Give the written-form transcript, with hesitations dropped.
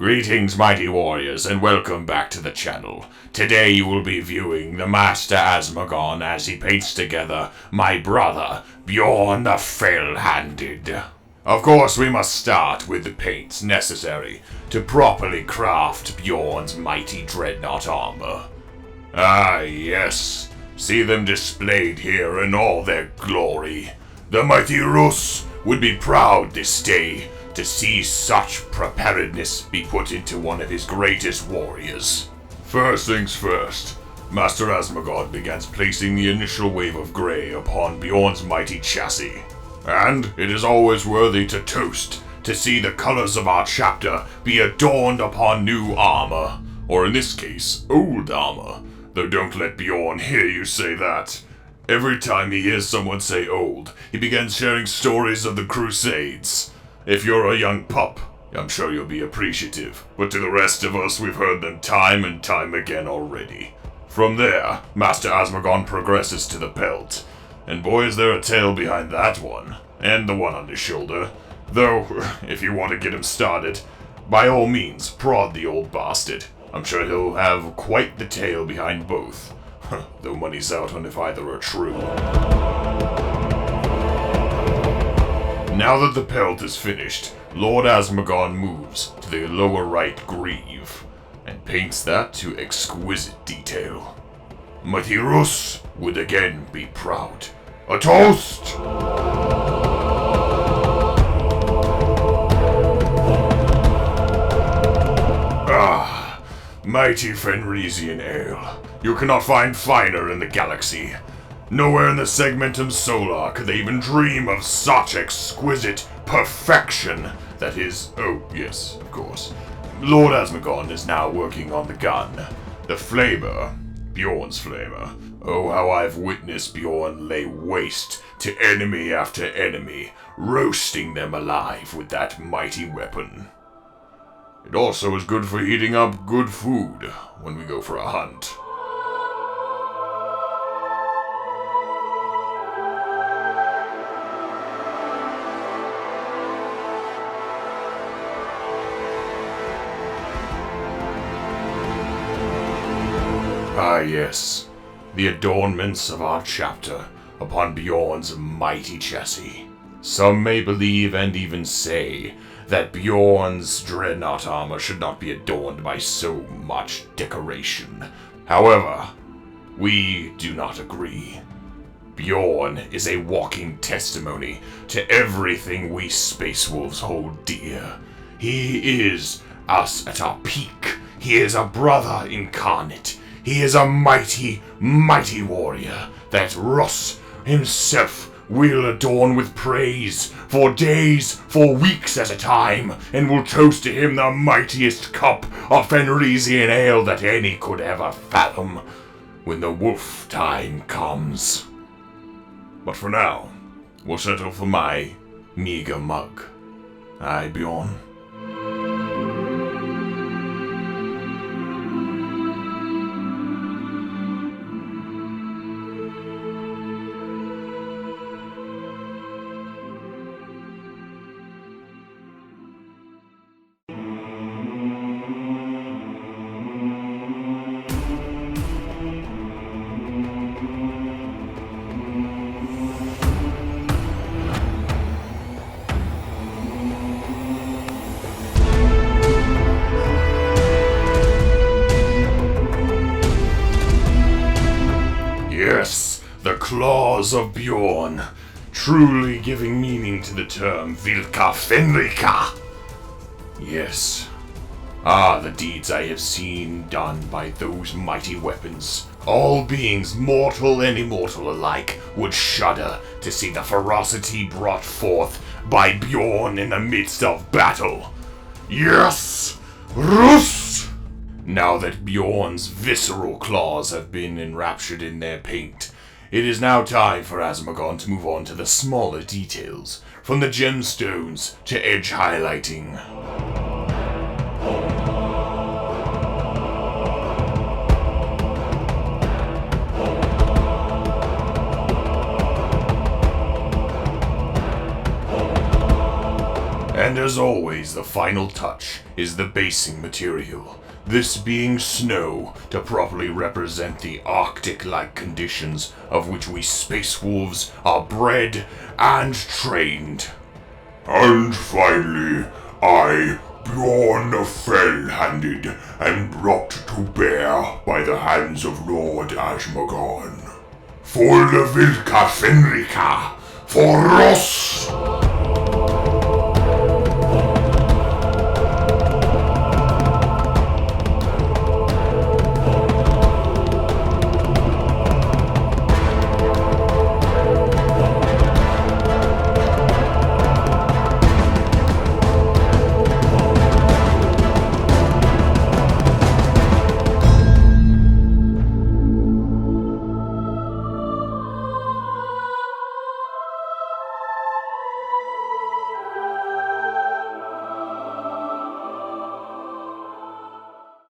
Greetings, mighty warriors, and welcome back to the channel. Today you will be viewing the Master Asmogan as he paints together my brother, Bjorn the Fell-Handed. Of course, we must start with the paints necessary to properly craft Bjorn's mighty dreadnought armor. Ah, yes. See them displayed here in all their glory. The mighty Rus would be proud this day to see such preparedness be put into one of his greatest warriors. First things first, Master Asmogan begins placing the initial wave of grey upon Bjorn's mighty chassis. And it is always worthy to toast to see the colors of our chapter be adorned upon new armor, or in this case, old armor. Though don't let Bjorn hear you say that. Every time he hears someone say old, he begins sharing stories of the Crusades. If you're a young pup, I'm sure you'll be appreciative, but to the rest of us, we've heard them time and time again already. From there, Master Asmogan progresses to the pelt, and boy is there a tale behind that one, and the one on his shoulder. Though, if you want to get him started, by all means, prod the old bastard. I'm sure he'll have quite the tale behind both, though money's out on if either are true. Now that the pelt is finished, Lord Asmogan moves to the lower right greave, and paints that to exquisite detail. Mighty Rus would again be proud. A toast! Ah, mighty Fenrisian ale. You cannot find finer in the galaxy. Nowhere in the Segmentum Solar could they even dream of such exquisite perfection. That is, oh yes, of course. Lord Asmogan is now working on the gun. The flamer, Bjorn's flamer. Oh, how I've witnessed Bjorn lay waste to enemy after enemy, roasting them alive with that mighty weapon. It also is good for heating up good food when we go for a hunt. Ah yes, the adornments of our chapter upon Bjorn's mighty chassis. Some may believe and even say that Bjorn's dreadnought armor should not be adorned by so much decoration. However, we do not agree. Bjorn is a walking testimony to everything we Space Wolves hold dear. He is us at our peak. He is a brother incarnate. He is a mighty, mighty warrior that Rus himself will adorn with praise for days, for weeks at a time, and will toast to him the mightiest cup of Fenrisian ale that any could ever fathom when the wolf time comes. But for now, we'll settle for my meager mug. Aye, Bjorn. Yes, the claws of Bjorn, truly giving meaning to the term Vilka Fenrika. Yes. Ah, the deeds I have seen done by those mighty weapons. All beings, mortal and immortal alike, would shudder to see the ferocity brought forth by Bjorn in the midst of battle. Yes! Rus! Now that Bjorn's visceral claws have been enraptured in their paint, it is now time for Asmogan to move on to the smaller details, from the gemstones to edge highlighting. And as always, the final touch is the basing material. This being snow to properly represent the Arctic-like conditions of which we space wolves are bred and trained. And finally, I, Bjorn the Fell-Handed, am brought to bear by the hands of Lord Asmogan. For the Vilka Fenrika, for Ross!